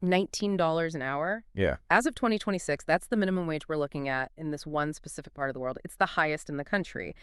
$19 an hour. Yeah. As of 2026, that's the minimum wage we're looking at in this one specific part of the world. It's the highest in the country.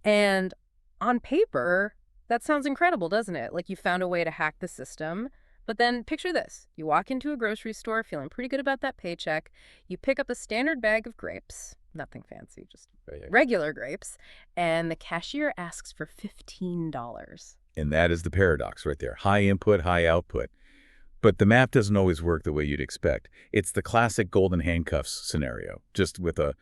And on paper, that sounds incredible, doesn't it? Like you found a way to hack the system. But then picture this. You walk into a grocery store feeling pretty good about that paycheck. You pick up a standard bag of grapes, nothing fancy, just regular grapes, and the cashier asks for $15. And that is the paradox right there. High input, high output. But the math doesn't always work the way you'd expect. It's the classic golden handcuffs scenario, just with a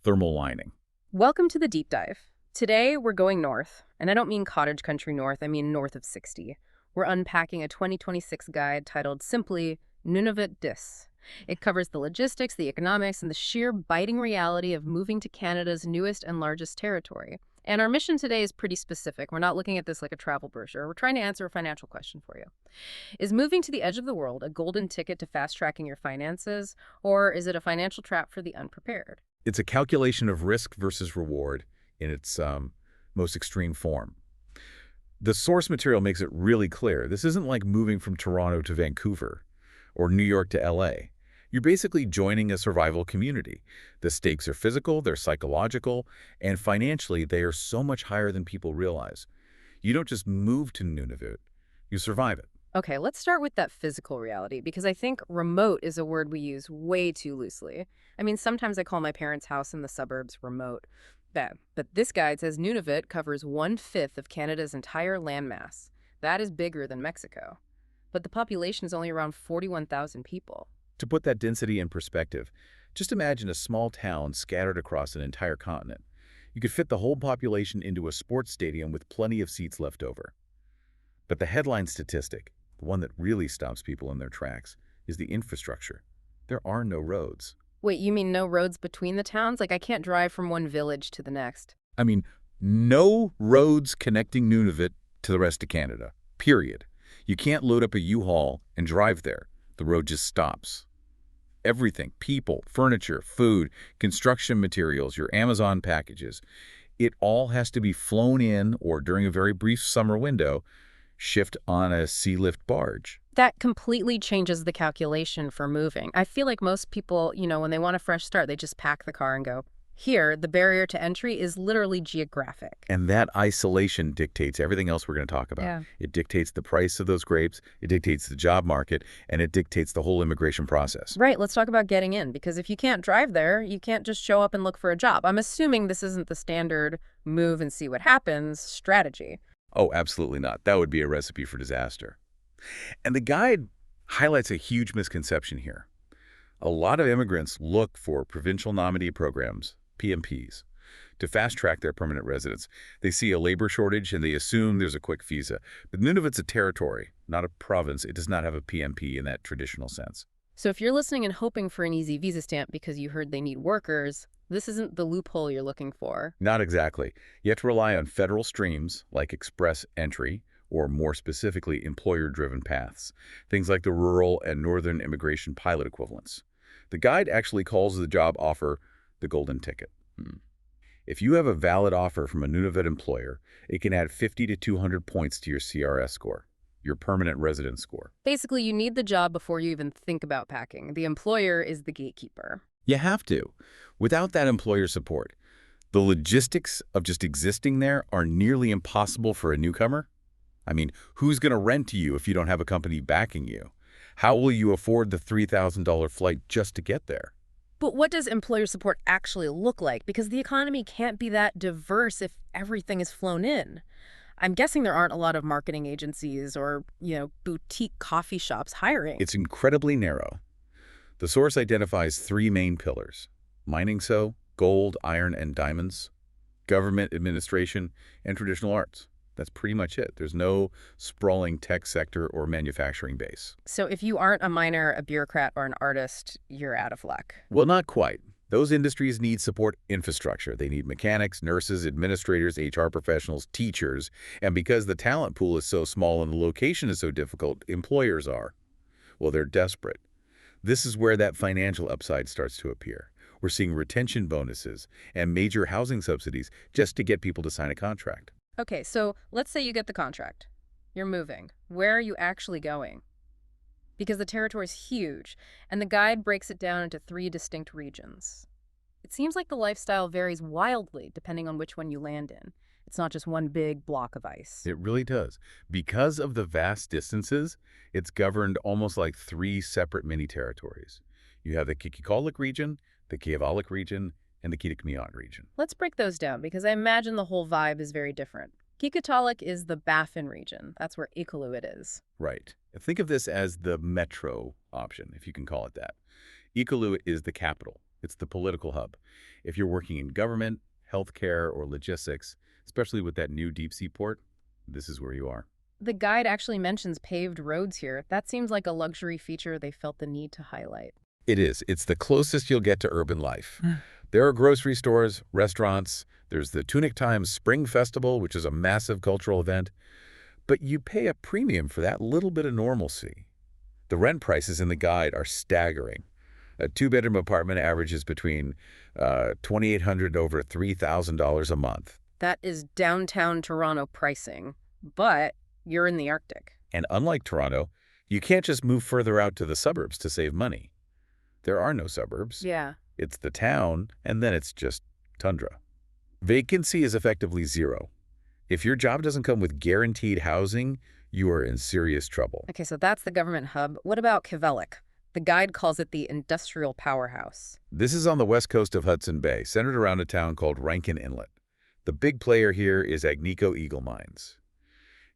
thermal lining. Welcome to the deep dive. Today, we're going north, and I don't mean cottage country north, I mean north of 60. We're unpacking a 2026 guide titled simply Nunavut Dis. It covers the logistics, the economics, and the sheer biting reality of moving to Canada's newest and largest territory. And our mission today is pretty specific. We're not looking at this like a travel brochure. We're trying to answer a financial question for you. Is moving to the edge of the world a golden ticket to fast-tracking your finances, or is it a financial trap for the unprepared? It's a calculation of risk versus reward in its most extreme form. The source material makes it really clear. This isn't like moving from Toronto to Vancouver or New York to LA. You're basically joining a survival community. The stakes are physical, they're psychological, and financially, they are so much higher than people realize. You don't just move to Nunavut, you survive it. Okay, let's start with that physical reality, because I think remote is a word we use way too loosely. I mean, sometimes I call my parents' house in the suburbs remote. But this guide says Nunavut covers 1/5 of Canada's entire landmass. That is bigger than Mexico. But the population is only around 41,000 people. To put that density in perspective, just imagine a small town scattered across an entire continent. You could fit the whole population into a sports stadium with plenty of seats left over. But the headline statistic, the one that really stops people in their tracks, is the infrastructure. There are no roads. Wait, you mean no roads between the towns? Like I can't drive from one village to the next. I mean, no roads connecting Nunavut to the rest of Canada, period. You can't load up a U-Haul and drive there. The road just stops. Everything, people, furniture, food, construction materials, your Amazon packages, it all has to be flown in or during a very brief summer window, shipped on a sea lift barge. That completely changes the calculation for moving. I feel like most people, when they want a fresh start, they just pack the car and go. Here, the barrier to entry is literally geographic. And that isolation dictates everything else we're going to talk about. Yeah. It dictates the price of those grapes, it dictates the job market, and it dictates the whole immigration process. Right, let's talk about getting in, because if you can't drive there, you can't just show up and look for a job. I'm assuming this isn't the standard move and see what happens strategy. Oh, absolutely not. That would be a recipe for disaster. And the guide highlights a huge misconception here. A lot of immigrants look for provincial nominee programs, PMPs, to fast-track their permanent residence. They see a labor shortage and they assume there's a quick visa. But Nunavut's a territory, not a province. It does not have a PMP in that traditional sense. So if you're listening and hoping for an easy visa stamp because you heard they need workers, this isn't the loophole you're looking for. Not exactly. You have to rely on federal streams like express entry, or more specifically, employer-driven paths, things like the rural and northern immigration pilot equivalents. The guide actually calls the job offer the golden ticket. If you have a valid offer from a Nunavut employer, it can add 50 to 200 points to your CRS score, your permanent residence score. Basically, you need the job before you even think about packing. The employer is the gatekeeper. You have to. Without that employer support, the logistics of just existing there are nearly impossible for a newcomer. I mean, who's going to rent to you if you don't have a company backing you? How will you afford the $3,000 flight just to get there? But what does employer support actually look like? Because the economy can't be that diverse if everything is flown in. I'm guessing there aren't a lot of marketing agencies or, boutique coffee shops hiring. It's incredibly narrow. The source identifies 3 main pillars: mining, gold, iron, and diamonds, government administration, and traditional arts. That's pretty much it. There's no sprawling tech sector or manufacturing base. So if you aren't a miner, a bureaucrat, or an artist, you're out of luck. Well, not quite. Those industries need support infrastructure. They need mechanics, nurses, administrators, HR professionals, teachers. And because the talent pool is so small and the location is so difficult, employers are. Well, they're desperate. This is where that financial upside starts to appear. We're seeing retention bonuses and major housing subsidies just to get people to sign a contract. Okay, so let's say you get the contract. You're moving. Where are you actually going? because the territory's huge, and the guide breaks it down into 3 distinct regions. It seems like the lifestyle varies wildly depending on which one you land in. It's not just one big block of ice. It really does. Because of the vast distances, it's governed almost like 3 separate mini-territories. You have the Kikikalik region, the Kiavalik region, and the Kitikmeot region. Let's break those down because I imagine the whole vibe is very different. Kikitalik is the Baffin region. That's where Iqaluit is. Right. Think of this as the metro option, if you can call it that. Iqaluit is the capital. It's the political hub. If you're working in government, healthcare, or logistics, especially with that new deep sea port, this is where you are. The guide actually mentions paved roads here. That seems like a luxury feature they felt the need to highlight. It is. It's the closest you'll get to urban life. There are grocery stores, restaurants. There's the Tunic Times Spring Festival, which is a massive cultural event. But you pay a premium for that little bit of normalcy. The rent prices in the guide are staggering. A 2-bedroom apartment averages between $2,800 to over $3,000 a month. That is downtown Toronto pricing, but you're in the Arctic. And unlike Toronto, you can't just move further out to the suburbs to save money. There are no suburbs. Yeah. It's the town, and then it's just tundra. Vacancy is effectively 0. If your job doesn't come with guaranteed housing, you are in serious trouble. Okay, so that's the government hub. What about Kivelik? The guide calls it the industrial powerhouse. This is on the west coast of Hudson Bay, centered around a town called Rankin Inlet. The big player here is Agnico Eagle Mines.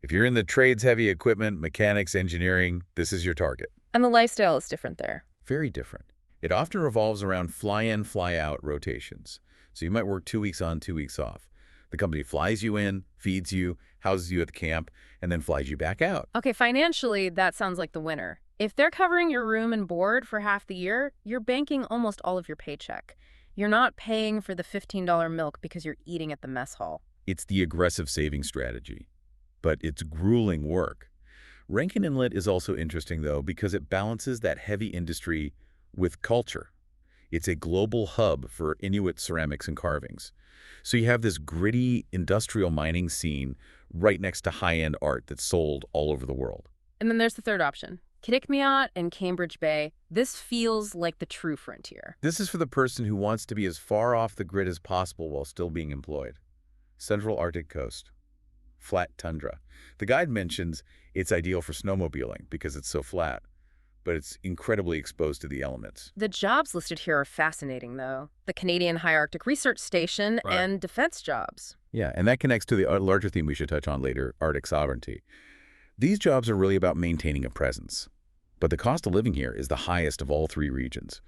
If you're in the trades-heavy equipment, mechanics, engineering, this is your target. And the lifestyle is different there. Very different. It often revolves around fly-in, fly-out rotations. So you might work 2 weeks on, 2 weeks off. The company flies you in, feeds you, houses you at the camp, and then flies you back out. Okay, financially, that sounds like the winner. If they're covering your room and board for half the year, you're banking almost all of your paycheck. You're not paying for the $15 milk because you're eating at the mess hall. It's the aggressive saving strategy. But it's grueling work. Rankin Inlet is also interesting, though, because it balances that heavy industry with culture. It's a global hub for Inuit ceramics and carvings. So you have this gritty industrial mining scene right next to high-end art that's sold all over the world. And then there's the third option. Kitikmeot and Cambridge Bay. This feels like the true frontier. This is for the person who wants to be as far off the grid as possible while still being employed. Central Arctic coast. Flat tundra. The guide mentions it's ideal for snowmobiling because it's so flat, but it's incredibly exposed to the elements. The jobs listed here are fascinating, though. The Canadian High Arctic Research Station and defense jobs. Yeah, and that connects to the larger theme we should touch on later, Arctic sovereignty. These jobs are really about maintaining a presence. But the cost of living here is the highest of all 3 regions.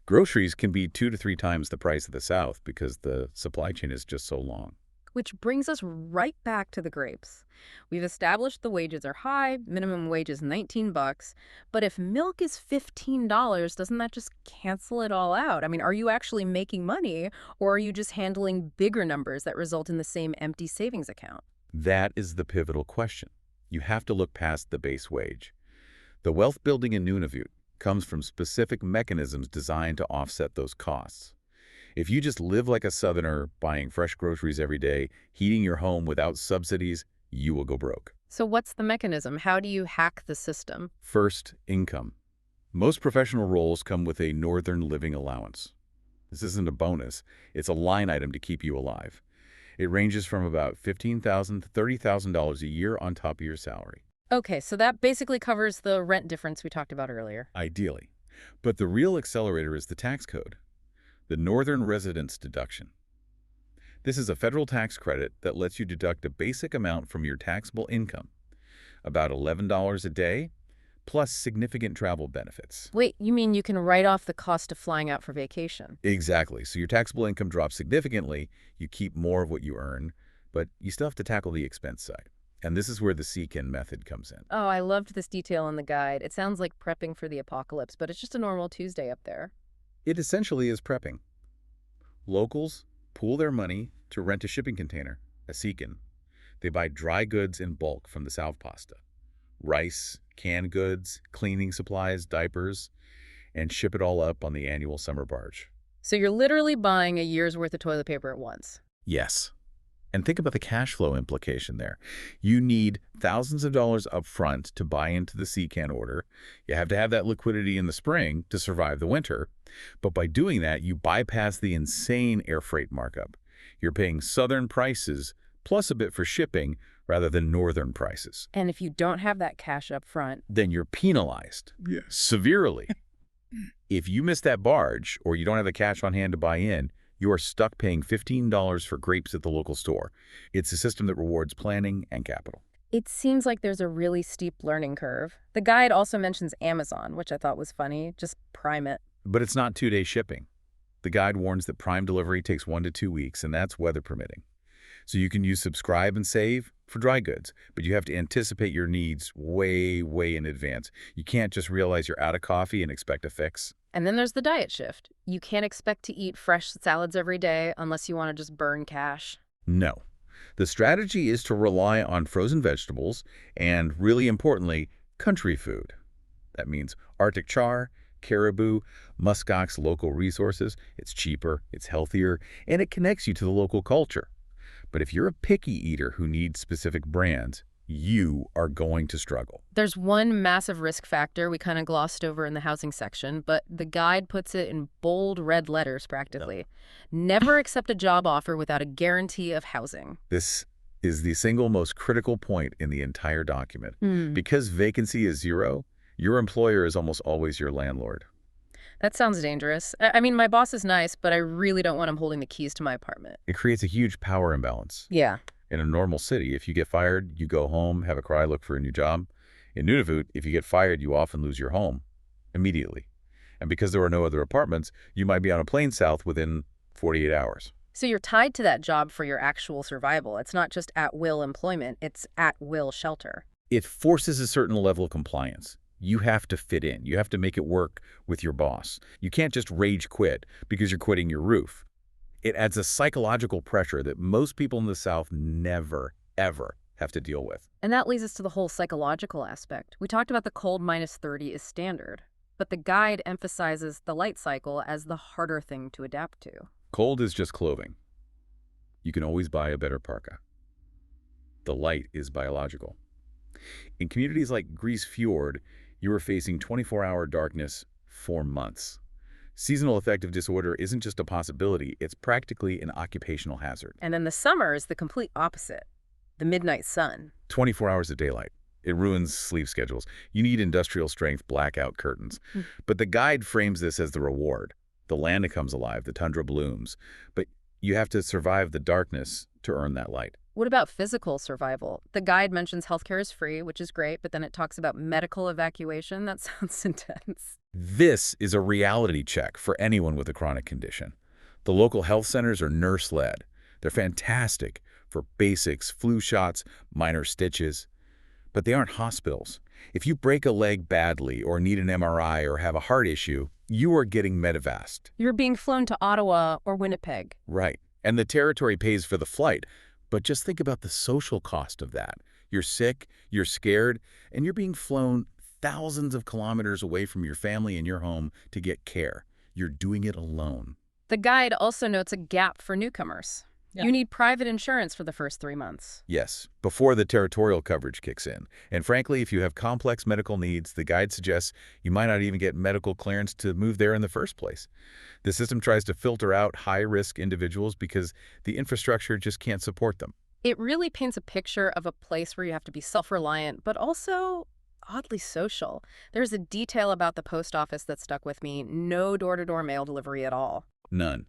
Groceries can be 2 to 3 times the price of the South because the supply chain is just so long. Which brings us right back to the grapes. We've established the wages are high, minimum wage is $19, but if milk is $15, doesn't that just cancel it all out? I mean, are you actually making money, or are you just handling bigger numbers that result in the same empty savings account? That is the pivotal question. You have to look past the base wage. The wealth building in Nunavut comes from specific mechanisms designed to offset those costs. If you just live like a Southerner, buying fresh groceries every day, heating your home without subsidies, you will go broke. So what's the mechanism? How do you hack the system? First, income. Most professional roles come with a Northern Living Allowance. This isn't a bonus. It's a line item to keep you alive. It ranges from about $15,000 to $30,000 a year on top of your salary. Okay, so that basically covers the rent difference we talked about earlier. Ideally. But the real accelerator is the tax code. The Northern Residence Deduction. This is a federal tax credit that lets you deduct a basic amount from your taxable income, about $11 a day, plus significant travel benefits. Wait, you mean you can write off the cost of flying out for vacation? Exactly. So your taxable income drops significantly, you keep more of what you earn, but you still have to tackle the expense side. And this is where the seek-in method comes in. Oh, I loved this detail in the guide. It sounds like prepping for the apocalypse, but it's just a normal Tuesday up there. It essentially is prepping. Locals pool their money to rent a shipping container, a seek-in. They buy dry goods in bulk from the South Pasta. Rice, canned goods, cleaning supplies, diapers, and ship it all up on the annual summer barge. So you're literally buying a year's worth of toilet paper at once. Yes. And think about the cash flow implication there. You need thousands of dollars up front to buy into the CCAN order. You have to have that liquidity in the spring to survive the winter. But by doing that, you bypass the insane air freight markup. You're paying southern prices plus a bit for shipping rather than northern prices. And if you don't have that cash up front, Then you're penalized severely. If you miss that barge or you don't have the cash on hand to buy in, you are stuck paying $15 for grapes at the local store. It's a system that rewards planning and capital. it seems like there's a really steep learning curve. The guide also mentions Amazon, which I thought was funny. Just prime it. But it's not 2-day shipping. The guide warns that prime delivery takes 1 to 2 weeks, and that's weather permitting. So you can use subscribe and save for dry goods, but you have to anticipate your needs way, way in advance. You can't just realize you're out of coffee and expect a fix. And then there's the diet shift. You can't expect to eat fresh salads every day unless you want to just burn cash. No. The strategy is to rely on frozen vegetables and, really importantly, country food. That means Arctic char, caribou, muskox local resources. It's cheaper, it's healthier, and it connects you to the local culture. But if you're a picky eater who needs specific brands, you are going to struggle. There's one massive risk factor we kind of glossed over in the housing section, but the guide puts it in bold red letters practically. Never accept a job offer without a guarantee of housing. This is the single most critical point in the entire document. Because vacancy is zero, your employer is almost always your landlord. That sounds dangerous. I mean, my boss is nice, but I really don't want him holding the keys to my apartment. It creates a huge power imbalance. Yeah. In a normal city, if you get fired, you go home, have a cry, look for a new job. In Nunavut, if you get fired, you often lose your home immediately. And because there are no other apartments, you might be on a plane south within 48 hours. So you're tied to that job for your actual survival. It's not just at-will employment, it's at-will shelter. It forces a certain level of compliance. You have to fit in. You have to make it work with your boss. You can't just rage quit because you're quitting your roof. It adds a psychological pressure that most people in the South never, ever have to deal with. And that leads us to the whole psychological aspect. We talked about the cold -30 is standard, but the guide emphasizes the light cycle as the harder thing to adapt to. Cold is just clothing. You can always buy a better parka. The light is biological. In communities like Grise Fjord, you are facing 24-hour darkness for months. Seasonal affective disorder isn't just a possibility, it's practically an occupational hazard. And then the summer is the complete opposite. The midnight sun. 24 hours of daylight. It ruins sleep schedules. You need industrial-strength blackout curtains. But the guide frames this as the reward. The land comes alive, the tundra blooms. But you have to survive the darkness to earn that light. What about physical survival? The guide mentions healthcare is free, which is great, but then it talks about medical evacuation. That sounds intense. This is a reality check for anyone with a chronic condition. The local health centers are nurse-led. They're fantastic for basics, flu shots, minor stitches. But they aren't hospitals. If you break a leg badly or need an MRI or have a heart issue, you are getting medevaced. You're being flown to Ottawa or Winnipeg. Right. And the territory pays for the flight. But just think about the social cost of that. You're sick, you're scared, and you're being flown thousands of kilometers away from your family and your home to get care. You're doing it alone. The guide also notes a gap for newcomers. You need private insurance for the first 3 months. Yes, before the territorial coverage kicks in. And frankly, if you have complex medical needs, the guide suggests you might not even get medical clearance to move there in the first place. The system tries to filter out high-risk individuals because the infrastructure just can't support them. It really paints a picture of a place where you have to be self-reliant, but also oddly social. There's a detail about the post office that stuck with me. No door-to-door mail delivery at all. None.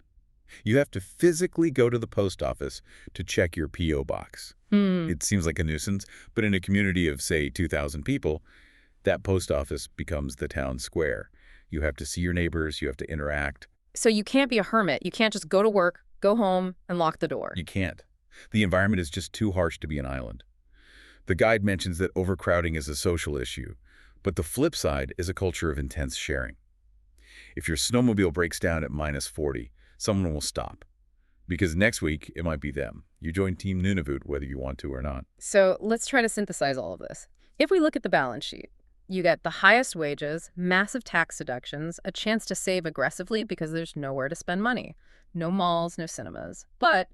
You have to physically go to the post office to check your P.O. box. It seems like a nuisance, but in a community of, say, 2,000 people, that post office becomes the town square. You have to see your neighbors, you have to interact. So you can't be a hermit. You can't just go to work, go home, and lock the door. You can't. The environment is just too harsh to be an island. The guide mentions that overcrowding is a social issue, but the flip side is a culture of intense sharing. If your snowmobile breaks down at -40, someone will stop. Because next week, it might be them. You join Team Nunavut whether you want to or not. So let's try to synthesize all of this. If we look at the balance sheet, you get the highest wages, massive tax deductions, a chance to save aggressively because there's nowhere to spend money. No malls, no cinemas. But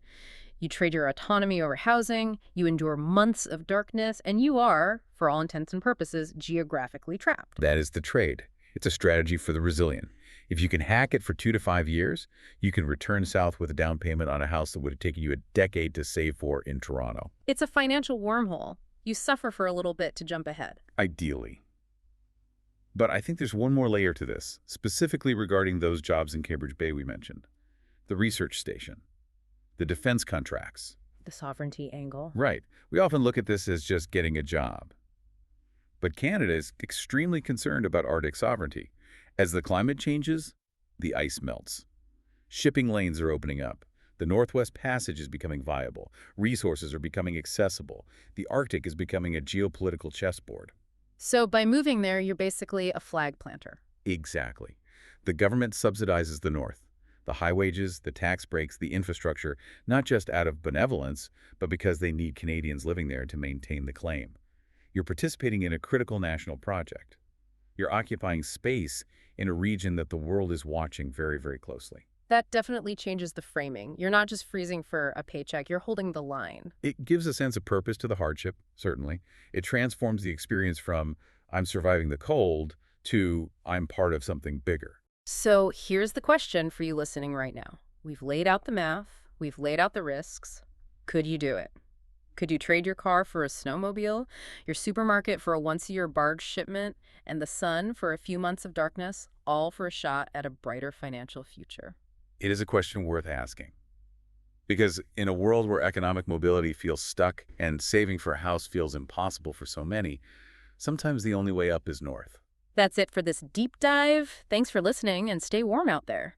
You trade your autonomy over housing, you endure months of darkness, and you are, for all intents and purposes, geographically trapped. That is the trade. It's a strategy for the resilient. If you can hack it for 2 to 5 years, you can return south with a down payment on a house that would have taken you a decade to save for in Toronto. It's a financial wormhole. You suffer for a little bit to jump ahead. Ideally. But I think there's one more layer to this, specifically regarding those jobs in Cambridge Bay we mentioned. The research station. The defense contracts. The sovereignty angle. Right. We often look at this as just getting a job. But Canada is extremely concerned about Arctic sovereignty. As the climate changes, the ice melts. Shipping lanes are opening up. The Northwest Passage is becoming viable. Resources are becoming accessible. The Arctic is becoming a geopolitical chessboard. So by moving there, you're basically a flag planter. Exactly. The government subsidizes the North. The high wages, the tax breaks, the infrastructure, not just out of benevolence, but because they need Canadians living there to maintain the claim. You're participating in a critical national project. You're occupying space in a region that the world is watching very, very closely. That definitely changes the framing. You're not just freezing for a paycheck, you're holding the line. It gives a sense of purpose to the hardship, certainly. It transforms the experience from, I'm surviving the cold, to, I'm part of something bigger. So here's the question for you listening right now. We've laid out the math. We've laid out the risks. Could you do it? Could you trade your car for a snowmobile, your supermarket for a once-a-year barge shipment, and the sun for a few months of darkness, all for a shot at a brighter financial future? It is a question worth asking. Because in a world where economic mobility feels stuck and saving for a house feels impossible for so many, sometimes the only way up is north. That's it for this deep dive. Thanks for listening and stay warm out there.